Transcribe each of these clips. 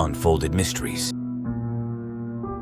Unfolded Mysteries.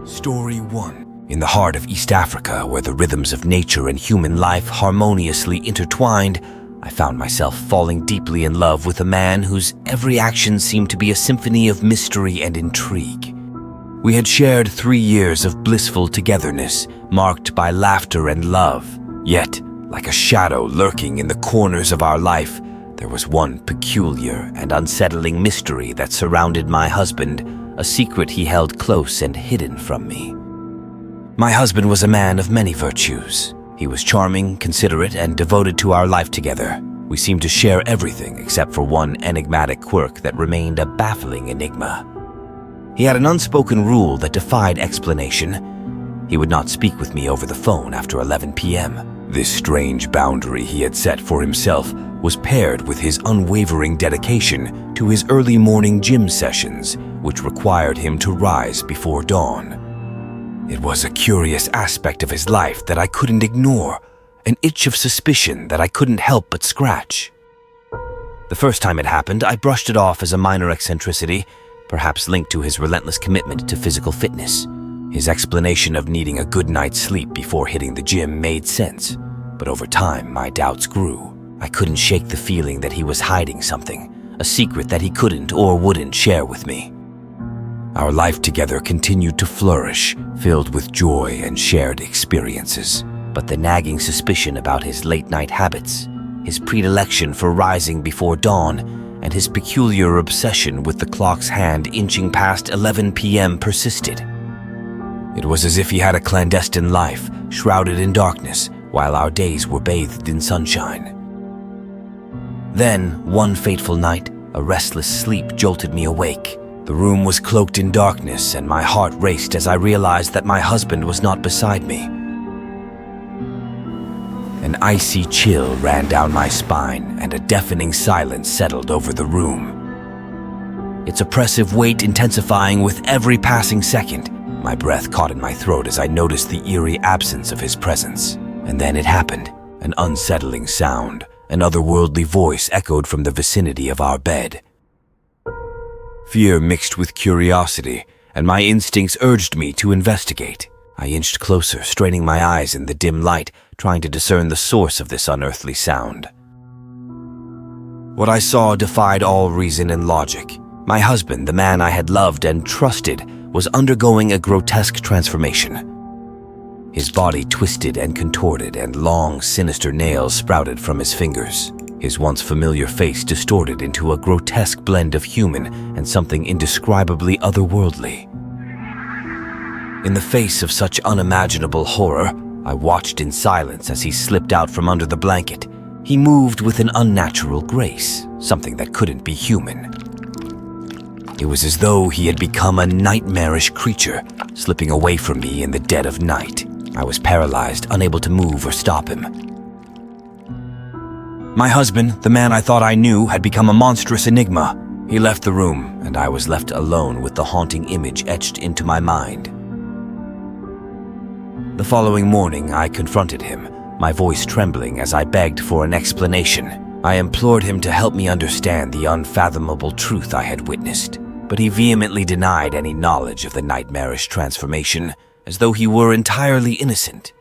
Story 1. In the heart of East Africa, where the rhythms of nature and human life harmoniously intertwined, I found myself falling deeply in love with a man whose every action seemed to be a symphony of mystery and intrigue. We had shared 3 years of blissful togetherness, marked by laughter and love. Yet, like a shadow lurking in the corners of our life, there was one peculiar and unsettling mystery that surrounded my husband, a secret he held close and hidden from me. My husband was a man of many virtues. He was charming, considerate, and devoted to our life together. We seemed to share everything except for one enigmatic quirk that remained a baffling enigma. He had an unspoken rule that defied explanation. He would not speak with me over the phone after 11 p.m. This strange boundary he had set for himself was paired with his unwavering dedication to his early morning gym sessions, which required him to rise before dawn. It was a curious aspect of his life that I couldn't ignore, an itch of suspicion that I couldn't help but scratch. The first time it happened, I brushed it off as a minor eccentricity, perhaps linked to his relentless commitment to physical fitness. His explanation of needing a good night's sleep before hitting the gym made sense, but over time my doubts grew. I couldn't shake the feeling that he was hiding something, a secret that he couldn't or wouldn't share with me. Our life together continued to flourish, filled with joy and shared experiences. But the nagging suspicion about his late-night habits, his predilection for rising before dawn, and his peculiar obsession with the clock's hand inching past 11 p.m. persisted. It was as if he had a clandestine life, shrouded in darkness, while our days were bathed in sunshine. Then, one fateful night, a restless sleep jolted me awake. The room was cloaked in darkness, and my heart raced as I realized that my husband was not beside me. An icy chill ran down my spine, and a deafening silence settled over the room. Its oppressive weight intensifying with every passing second. My breath caught in my throat as I noticed the eerie absence of his presence. And then it happened, an unsettling sound. An otherworldly voice echoed from the vicinity of our bed. Fear mixed with curiosity, and my instincts urged me to investigate. I inched closer, straining my eyes in the dim light, trying to discern the source of this unearthly sound. What I saw defied all reason and logic. My husband, the man I had loved and trusted, was undergoing a grotesque transformation. His body twisted and contorted, and long, sinister nails sprouted from his fingers. His once familiar face distorted into a grotesque blend of human and something indescribably otherworldly. In the face of such unimaginable horror, I watched in silence as he slipped out from under the blanket. He moved with an unnatural grace, something that couldn't be human. It was as though he had become a nightmarish creature, slipping away from me in the dead of night. I was paralyzed, unable to move or stop him. My husband, the man I thought I knew, had become a monstrous enigma. He left the room, and I was left alone with the haunting image etched into my mind. The following morning, I confronted him, my voice trembling as I begged for an explanation. I implored him to help me understand the unfathomable truth I had witnessed, but he vehemently denied any knowledge of the nightmarish transformation, as though he were entirely innocent.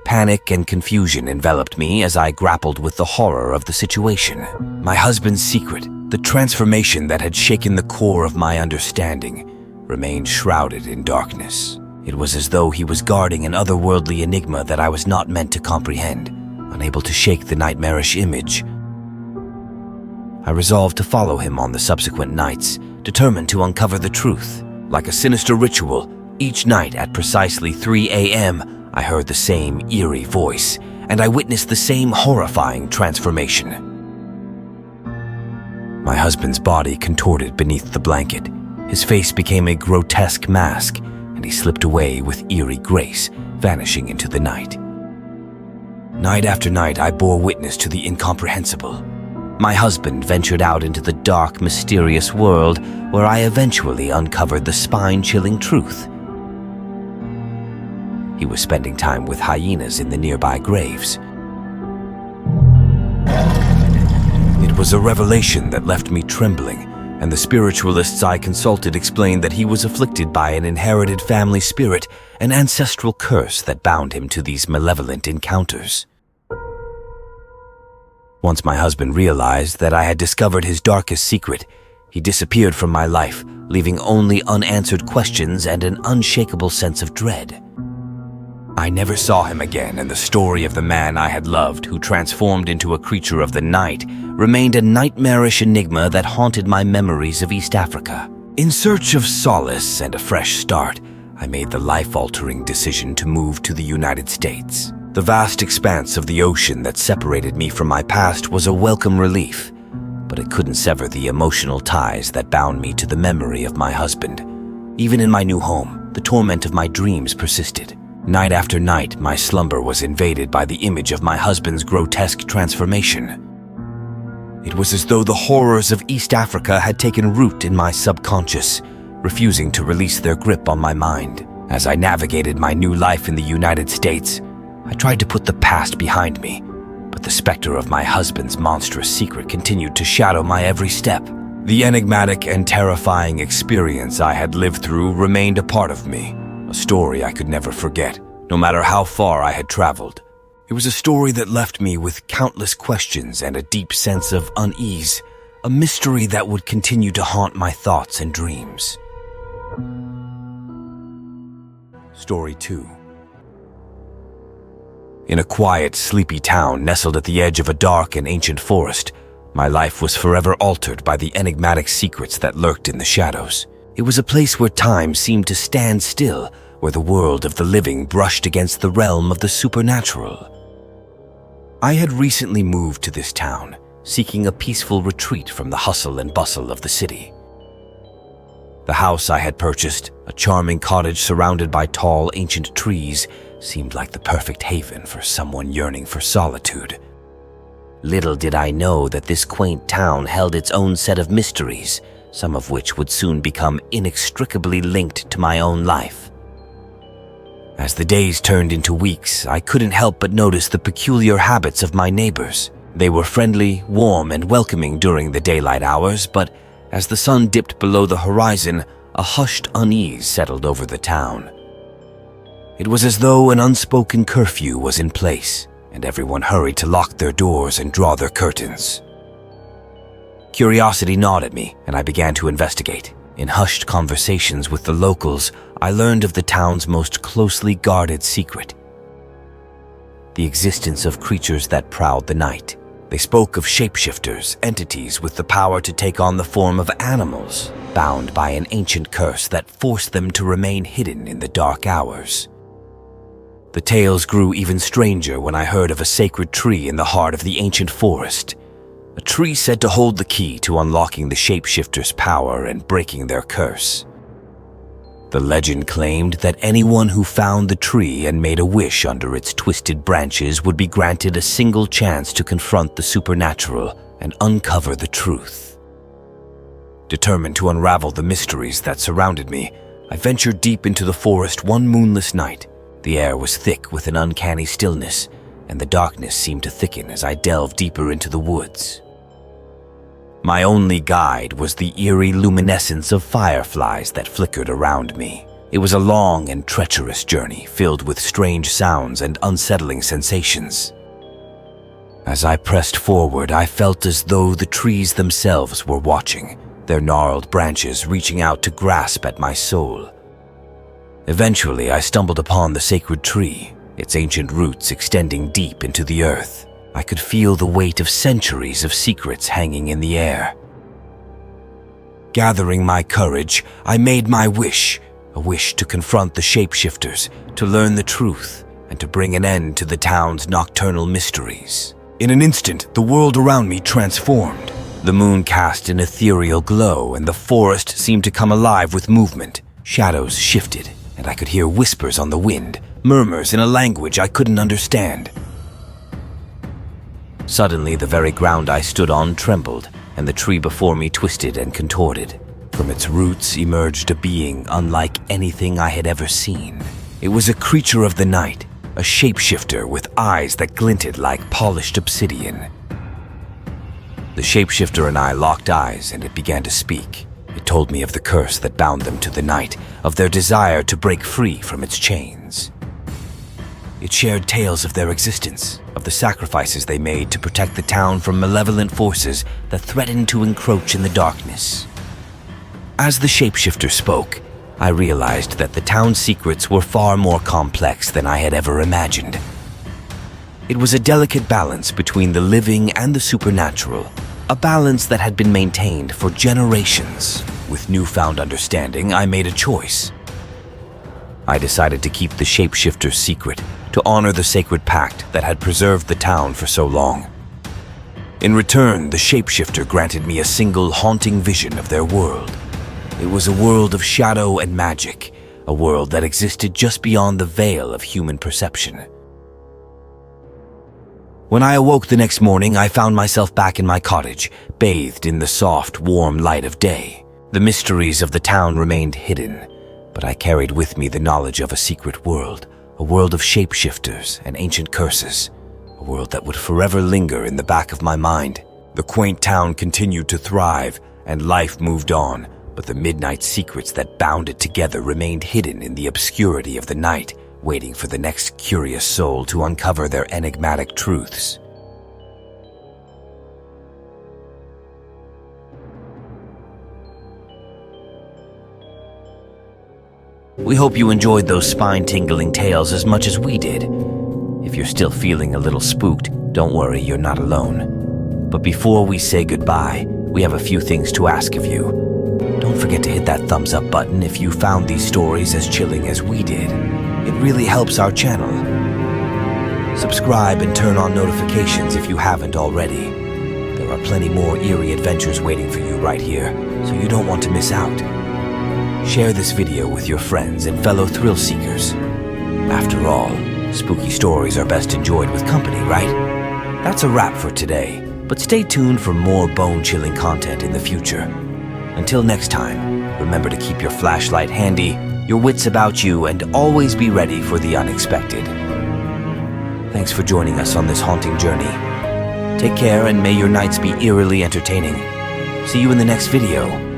Panic and confusion enveloped me as I grappled with the horror of the situation. My husband's secret, the transformation that had shaken the core of my understanding, remained shrouded in darkness. It was as though he was guarding an otherworldly enigma that I was not meant to comprehend, unable to shake the nightmarish image. I resolved to follow him on the subsequent nights, determined to uncover the truth. Like a sinister ritual, each night at precisely 3 a.m., I heard the same eerie voice, and I witnessed the same horrifying transformation. My husband's body contorted beneath the blanket. His face became a grotesque mask, and he slipped away with eerie grace, vanishing into the night. Night after night, I bore witness to the incomprehensible. My husband ventured out into the dark, mysterious world, where I eventually uncovered the spine-chilling truth. He was spending time with hyenas in the nearby graves. It was a revelation that left me trembling, and the spiritualists I consulted explained that he was afflicted by an inherited family spirit, an ancestral curse that bound him to these malevolent encounters. Once my husband realized that I had discovered his darkest secret, he disappeared from my life, leaving only unanswered questions and an unshakable sense of dread. I never saw him again, and the story of the man I had loved, who transformed into a creature of the night, remained a nightmarish enigma that haunted my memories of East Africa. In search of solace and a fresh start, I made the life-altering decision to move to the United States. The vast expanse of the ocean that separated me from my past was a welcome relief, but it couldn't sever the emotional ties that bound me to the memory of my husband. Even in my new home, the torment of my dreams persisted. Night after night, my slumber was invaded by the image of my husband's grotesque transformation. It was as though the horrors of East Africa had taken root in my subconscious, refusing to release their grip on my mind. As I navigated my new life in the United States, I tried to put the past behind me, but the specter of my husband's monstrous secret continued to shadow my every step. The enigmatic and terrifying experience I had lived through remained a part of me, a story I could never forget, no matter how far I had traveled. It was a story that left me with countless questions and a deep sense of unease, a mystery that would continue to haunt my thoughts and dreams. Story 2. In a quiet, sleepy town nestled at the edge of a dark and ancient forest, my life was forever altered by the enigmatic secrets that lurked in the shadows. It was a place where time seemed to stand still, where the world of the living brushed against the realm of the supernatural. I had recently moved to this town, seeking a peaceful retreat from the hustle and bustle of the city. The house I had purchased, a charming cottage surrounded by tall, ancient trees, seemed like the perfect haven for someone yearning for solitude. Little did I know that this quaint town held its own set of mysteries, some of which would soon become inextricably linked to my own life. As the days turned into weeks, I couldn't help but notice the peculiar habits of my neighbors. They were friendly, warm, and welcoming during the daylight hours, but as the sun dipped below the horizon, a hushed unease settled over the town. It was as though an unspoken curfew was in place, and everyone hurried to lock their doors and draw their curtains. Curiosity gnawed at me, and I began to investigate. In hushed conversations with the locals, I learned of the town's most closely guarded secret: the existence of creatures that prowled the night. They spoke of shapeshifters, entities with the power to take on the form of animals, bound by an ancient curse that forced them to remain hidden in the dark hours. The tales grew even stranger when I heard of a sacred tree in the heart of the ancient forest, a tree said to hold the key to unlocking the shapeshifters' power and breaking their curse. The legend claimed that anyone who found the tree and made a wish under its twisted branches would be granted a single chance to confront the supernatural and uncover the truth. Determined to unravel the mysteries that surrounded me, I ventured deep into the forest one moonless night. The air was thick with an uncanny stillness, and the darkness seemed to thicken as I delved deeper into the woods. My only guide was the eerie luminescence of fireflies that flickered around me. It was a long and treacherous journey filled with strange sounds and unsettling sensations. As I pressed forward, I felt as though the trees themselves were watching, their gnarled branches reaching out to grasp at my soul. Eventually, I stumbled upon the sacred tree, its ancient roots extending deep into the earth. I could feel the weight of centuries of secrets hanging in the air. Gathering my courage, I made my wish, a wish to confront the shapeshifters, to learn the truth, and to bring an end to the town's nocturnal mysteries. In an instant, the world around me transformed. The moon cast an ethereal glow, and the forest seemed to come alive with movement. Shadows shifted, and I could hear whispers on the wind, murmurs in a language I couldn't understand. Suddenly, the very ground I stood on trembled, and the tree before me twisted and contorted. From its roots emerged a being unlike anything I had ever seen. It was a creature of the night, a shapeshifter with eyes that glinted like polished obsidian. The shapeshifter and I locked eyes, and it began to speak. It told me of the curse that bound them to the night, of their desire to break free from its chains. It shared tales of their existence, of the sacrifices they made to protect the town from malevolent forces that threatened to encroach in the darkness. As the shapeshifter spoke, I realized that the town's secrets were far more complex than I had ever imagined. It was a delicate balance between the living and the supernatural, a balance that had been maintained for generations. With newfound understanding, I made a choice. I decided to keep the shapeshifter's secret, to honor the sacred pact that had preserved the town for so long. In return, the shapeshifter granted me a single haunting vision of their world. It was a world of shadow and magic, a world that existed just beyond the veil of human perception. When I awoke the next morning, I found myself back in my cottage, bathed in the soft, warm light of day. The mysteries of the town remained hidden, but I carried with me the knowledge of a secret world, a world of shapeshifters and ancient curses, a world that would forever linger in the back of my mind. The quaint town continued to thrive, and life moved on, but the midnight secrets that bound it together remained hidden in the obscurity of the night, waiting for the next curious soul to uncover their enigmatic truths. We hope you enjoyed those spine-tingling tales as much as we did. If you're still feeling a little spooked, don't worry, you're not alone. But before we say goodbye, we have a few things to ask of you. Don't forget to hit that thumbs up button if you found these stories as chilling as we did. It really helps our channel. Subscribe and turn on notifications if you haven't already. There are plenty more eerie adventures waiting for you right here, so you don't want to miss out. Share this video with your friends and fellow thrill seekers. After all, spooky stories are best enjoyed with company, right? That's a wrap for today, but stay tuned for more bone-chilling content in the future. Until next time, remember to keep your flashlight handy, your wits about you, and always be ready for the unexpected. Thanks for joining us on this haunting journey. Take care, and may your nights be eerily entertaining. See you in the next video.